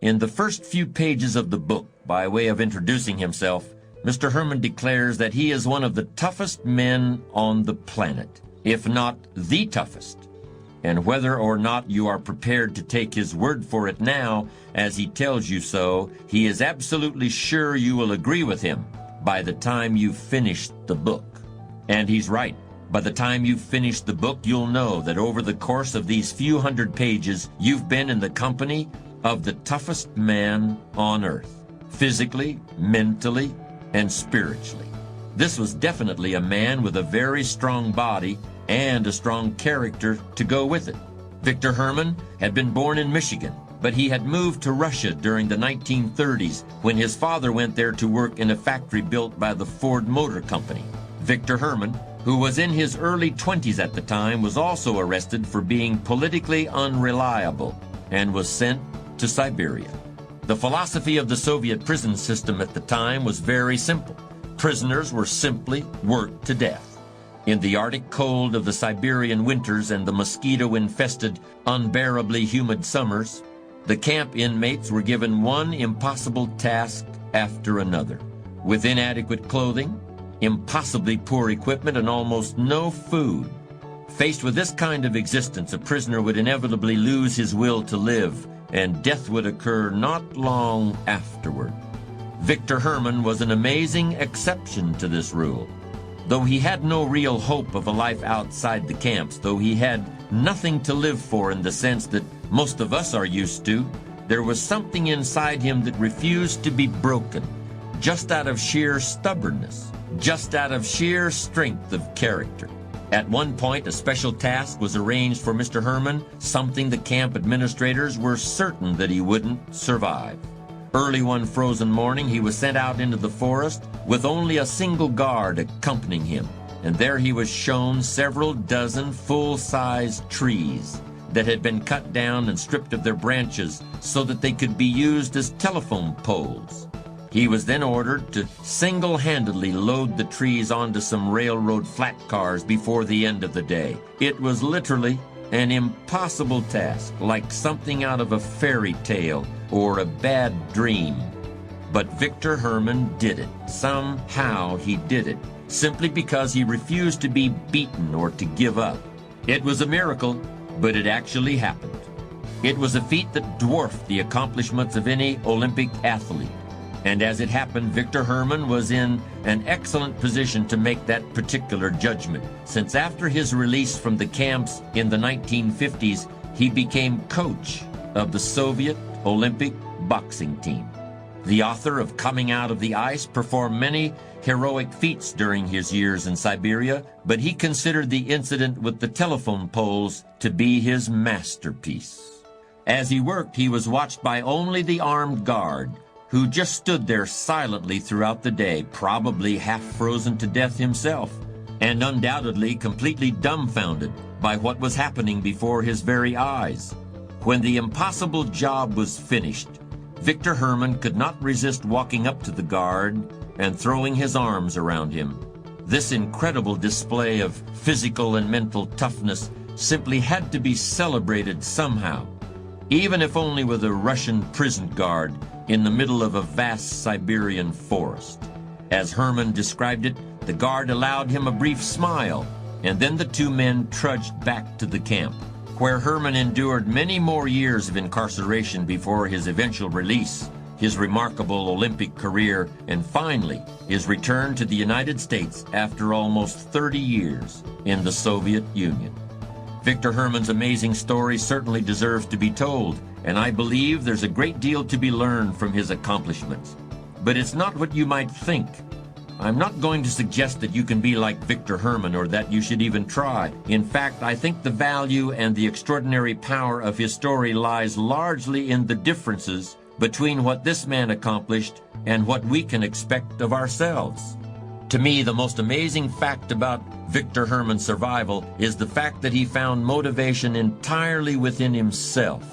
In the first few pages of the book, by way of introducing himself, Mr. Herman declares that he is one of the toughest men on the planet, if not the toughest. And whether or not you are prepared to take his word for it now, as he tells you so, he is absolutely sure you will agree with him by the time you've finished the book. And he's right. By the time you've finished the book, you'll know that over the course of these few hundred pages, you've been in the company of the toughest man on earth, physically, mentally, and spiritually. This was definitely a man with a very strong body and a strong character to go with it. Victor Herman had been born in Michigan, but he had moved to Russia during the 1930s when his father went there to work in a factory built by the Ford Motor Company. Victor Herman, who was in his early 20s at the time, was also arrested for being politically unreliable and was sent to Siberia. The philosophy of the Soviet prison system at the time was very simple. Prisoners were simply worked to death. In the Arctic cold of the Siberian winters and the mosquito-infested, unbearably humid summers, the camp inmates were given one impossible task after another. With inadequate clothing, impossibly poor equipment, and almost no food. Faced with this kind of existence, a prisoner would inevitably lose his will to live, and death would occur not long afterward. Victor Herman was an amazing exception to this rule. Though he had no real hope of a life outside the camps, though he had nothing to live for in the sense that most of us are used to, there was something inside him that refused to be broken, just out of sheer stubbornness, just out of sheer strength of character. At one point, a special task was arranged for Mr. Herman, something the camp administrators were certain that he wouldn't survive. Early one frozen morning, he was sent out into the forest with only a single guard accompanying him, and there he was shown several dozen full-sized trees that had been cut down and stripped of their branches so that they could be used as telephone poles. He was then ordered to single-handedly load the trees onto some railroad flat cars before the end of the day. It was literally an impossible task, like something out of a fairy tale or a bad dream. But Victor Herman did it. Somehow he did it, simply because he refused to be beaten or to give up. It was a miracle, but it actually happened. It was a feat that dwarfed the accomplishments of any Olympic athlete. And as it happened, Victor Herman was in an excellent position to make that particular judgment, since after his release from the camps in the 1950s, he became coach of the Soviet Olympic boxing team. The author of Coming Out of the Ice performed many heroic feats during his years in Siberia, but he considered the incident with the telephone poles to be his masterpiece. As he worked, he was watched by only the armed guard, who just stood there silently throughout the day, probably half frozen to death himself, and undoubtedly completely dumbfounded by what was happening before his very eyes. When the impossible job was finished, Victor Herman could not resist walking up to the guard and throwing his arms around him. This incredible display of physical and mental toughness simply had to be celebrated somehow, even if only with a Russian prison guard in the middle of a vast Siberian forest. As Herman described it, the guard allowed him a brief smile, and then the two men trudged back to the camp, where Herman endured many more years of incarceration before his eventual release, his remarkable Olympic career, and finally his return to the United States after almost 30 years in the Soviet Union. Victor Herman's amazing story certainly deserves to be told, and I believe there's a great deal to be learned from his accomplishments. But it's not what you might think. I'm not going to suggest that you can be like Victor Herman or that you should even try. In fact, I think the value and the extraordinary power of his story lies largely in the differences between what this man accomplished and what we can expect of ourselves. To me, the most amazing fact about Victor Herman's survival is the fact that he found motivation entirely within himself.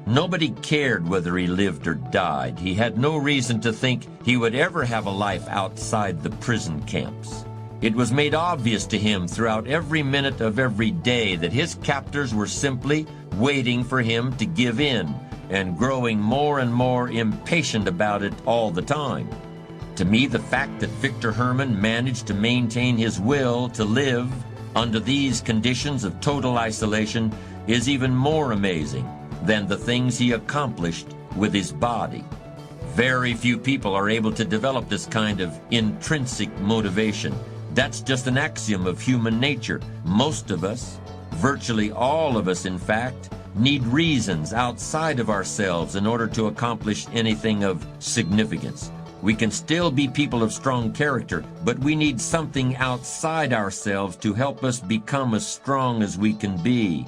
Nobody cared whether he lived or died. He had no reason to think he would ever have a life outside the prison camps. It was made obvious to him throughout every minute of every day that his captors were simply waiting for him to give in, and growing more and more impatient about it all the time. To me, the fact that Victor Herman managed to maintain his will to live under these conditions of total isolation is even more amazing than the things he accomplished with his body. Very few people are able to develop this kind of intrinsic motivation. That's just an axiom of human nature. Most of us, virtually all of us in fact, need reasons outside of ourselves in order to accomplish anything of significance. We can still be people of strong character, but we need something outside ourselves to help us become as strong as we can be.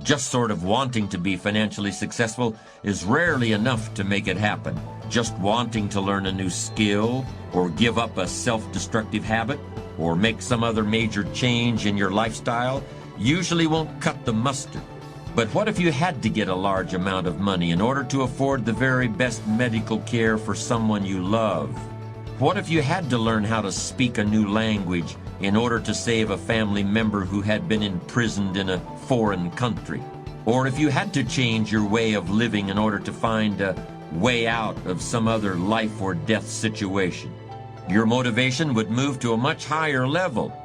Just sort of wanting to be financially successful is rarely enough to make it happen. Just wanting to learn a new skill, or give up a self-destructive habit, or make some other major change in your lifestyle usually won't cut the mustard. But what if you had to get a large amount of money in order to afford the very best medical care for someone you love? What if you had to learn how to speak a new language in order to save a family member who had been imprisoned in a foreign country? Or if you had to change your way of living in order to find a way out of some other life or death situation? Your motivation would move to a much higher level.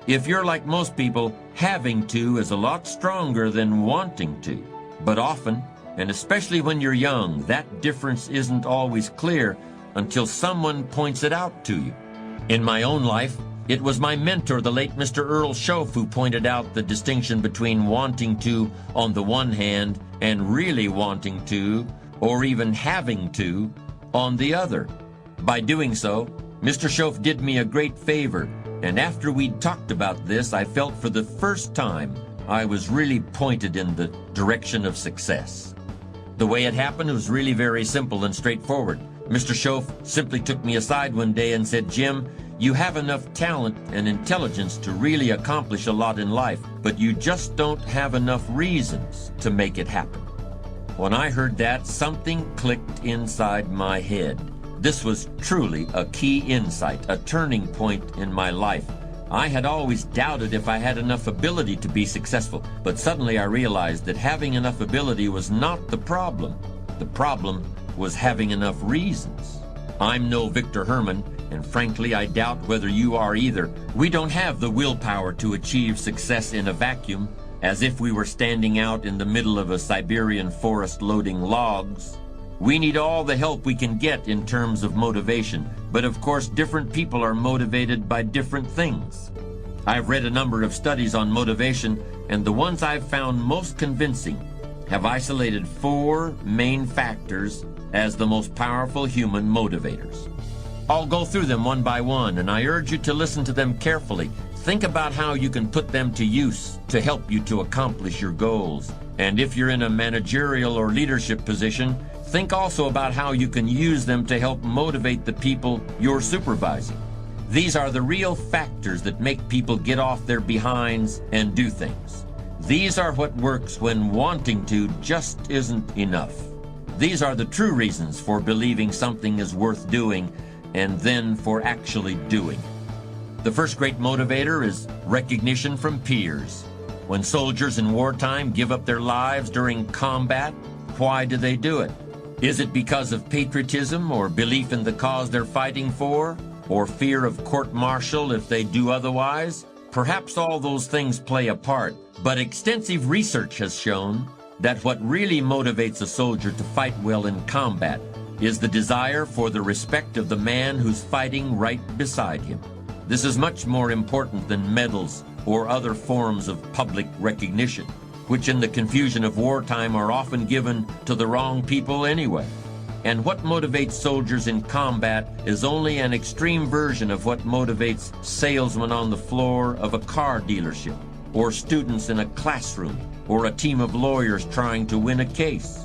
If you're like most people, having to is a lot stronger than wanting to. But often, and especially when you're young, that difference isn't always clear until someone points it out to you. In my own life, it was my mentor, the late Mr. Earl Schoaf, who pointed out the distinction between wanting to on the one hand and really wanting to, or even having to, on the other. By doing so, Mr. Schoaf did me a great favor, and after we'd talked about this, I felt for the first time I was really pointed in the direction of success. The way it happened was really very simple and straightforward. Mr. Schoaf simply took me aside one day and said, "Jim, you have enough talent and intelligence to really accomplish a lot in life, but you just don't have enough reasons to make it happen." When I heard that, something clicked inside my head. This was truly a key insight, a turning point in my life. I had always doubted if I had enough ability to be successful, but suddenly I realized that having enough ability was not the problem. The problem was having enough reasons. I'm no Victor Herman, and frankly, I doubt whether you are either. We don't have the willpower to achieve success in a vacuum, as if we were standing out in the middle of a Siberian forest loading logs. We need all the help we can get in terms of motivation, but of course different people are motivated by different things. I've read a number of studies on motivation, and the ones I've found most convincing have isolated 4 main factors as the most powerful human motivators. I'll go through them one by one, and I urge you to listen to them carefully. Think about how you can put them to use to help you to accomplish your goals. And if you're in a managerial or leadership position, think also about how you can use them to help motivate the people you're supervising. These are the real factors that make people get off their behinds and do things. These are what works when wanting to just isn't enough. These are the true reasons for believing something is worth doing and then for actually doing it. The first great motivator is recognition from peers. When soldiers in wartime give up their lives during combat, why do they do it? Is it because of patriotism or belief in the cause they're fighting for, or fear of court-martial if they do otherwise? Perhaps all those things play a part, but extensive research has shown that what really motivates a soldier to fight well in combat is the desire for the respect of the man who's fighting right beside him. This is much more important than medals or other forms of public recognition, which in the confusion of wartime are often given to the wrong people anyway. And what motivates soldiers in combat is only an extreme version of what motivates salesmen on the floor of a car dealership, or students in a classroom, or a team of lawyers trying to win a case.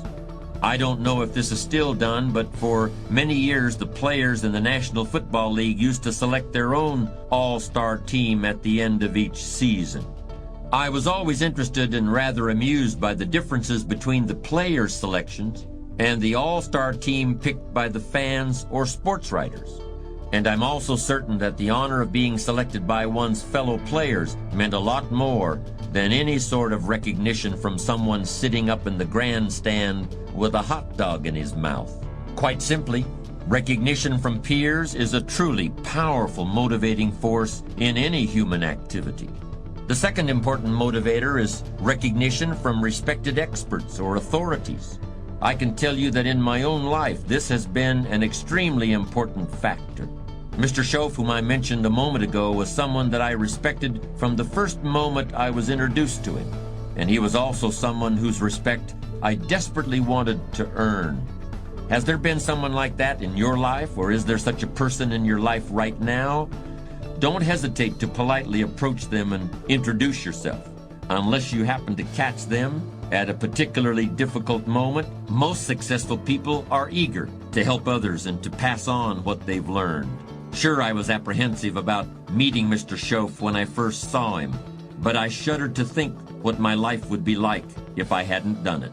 I don't know if this is still done, but for many years the players in the National Football League used to select their own all-star team at the end of each season. I was always interested and rather amused by the differences between the players' selections and the all-star team picked by the fans or sports writers. And I'm also certain that the honor of being selected by one's fellow players meant a lot more than any sort of recognition from someone sitting up in the grandstand with a hot dog in his mouth. Quite simply, recognition from peers is a truly powerful motivating force in any human activity. The second important motivator is recognition from respected experts or authorities. I can tell you that in my own life, this has been an extremely important factor. Mr. Schoaf, whom I mentioned a moment ago, was someone that I respected from the first moment I was introduced to him. And he was also someone whose respect I desperately wanted to earn. Has there been someone like that in your life, or is there such a person in your life right now? Don't hesitate to politely approach them and introduce yourself. Unless you happen to catch them at a particularly difficult moment, most successful people are eager to help others and to pass on what they've learned. Sure, I was apprehensive about meeting Mr. Schoaf when I first saw him, but I shuddered to think what my life would be like if I hadn't done it.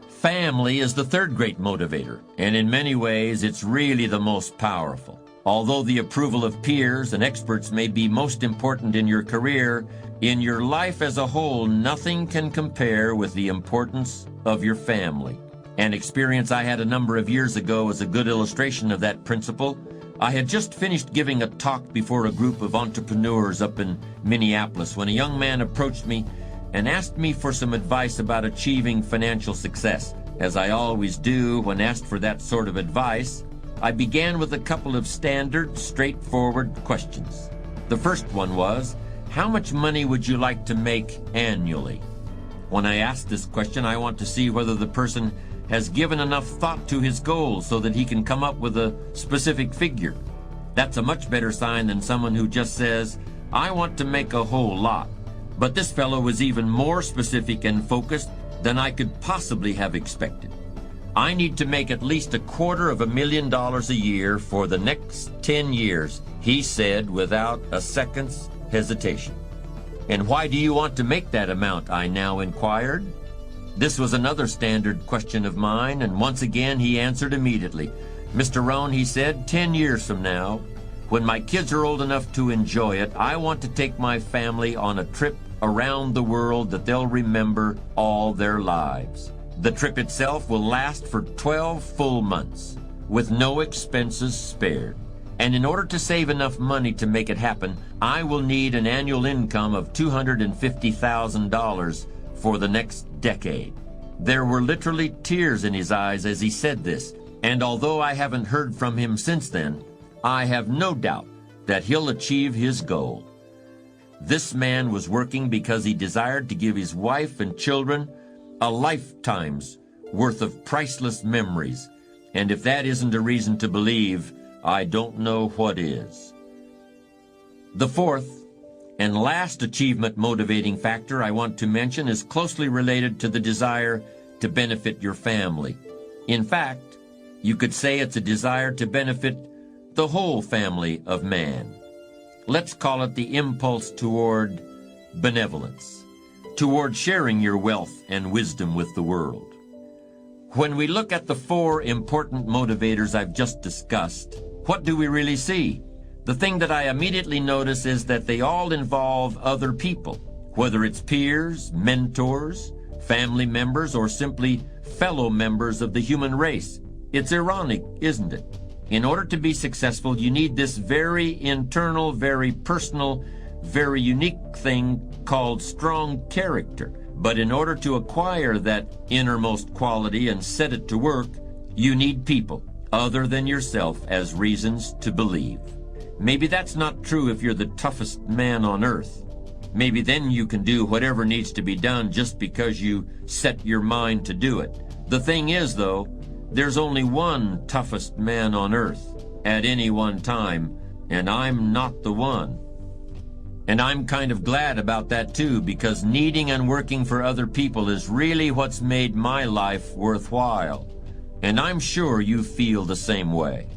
Family is the third great motivator, and in many ways it's really the most powerful. Although the approval of peers and experts may be most important in your career, in your life as a whole, nothing can compare with the importance of your family. An experience I had a number of years ago is a good illustration of that principle. I had just finished giving a talk before a group of entrepreneurs up in Minneapolis when a young man approached me and asked me for some advice about achieving financial success. As I always do when asked for that sort of advice, I began with a couple of standard, straightforward questions. The first one was, how much money would you like to make annually? When I ask this question, I want to see whether the person has given enough thought to his goals so that he can come up with a specific figure. That's a much better sign than someone who just says, I want to make a whole lot. But this fellow was even more specific and focused than I could possibly have expected. I need to make at least $250,000 a year for the next 10 years, he said without a second's hesitation. And why do you want to make that amount? I now inquired. This was another standard question of mine, and once again he answered immediately. Mr. Rohn, he said, 10 years from now, when my kids are old enough to enjoy it, I want to take my family on a trip around the world that they'll remember all their lives. The trip itself will last for 12 full months, with no expenses spared. And in order to save enough money to make it happen, I will need an annual income of $250,000 for the next decade. There were literally tears in his eyes as he said this, and although I haven't heard from him since then, I have no doubt that he'll achieve his goal. This man was working because he desired to give his wife and children a lifetime's worth of priceless memories, and if that isn't a reason to believe, I don't know what is. The fourth and last achievement motivating factor I want to mention is closely related to the desire to benefit your family. In fact, you could say it's a desire to benefit the whole family of man. Let's call it the impulse toward benevolence, toward sharing your wealth and wisdom with the world. When we look at the four important motivators I've just discussed, what do we really see? The thing that I immediately notice is that they all involve other people, whether it's peers, mentors, family members, or simply fellow members of the human race. It's ironic, isn't it? In order to be successful, you need this very internal, very personal, very unique thing called strong character. But in order to acquire that innermost quality and set it to work, you need people other than yourself as reasons to believe. Maybe that's not true if you're the toughest man on earth. Maybe then you can do whatever needs to be done just because you set your mind to do it. The thing is, though, there's only one toughest man on earth at any one time, and I'm not the one. And I'm kind of glad about that too, because needing and working for other people is really what's made my life worthwhile. And I'm sure you feel the same way.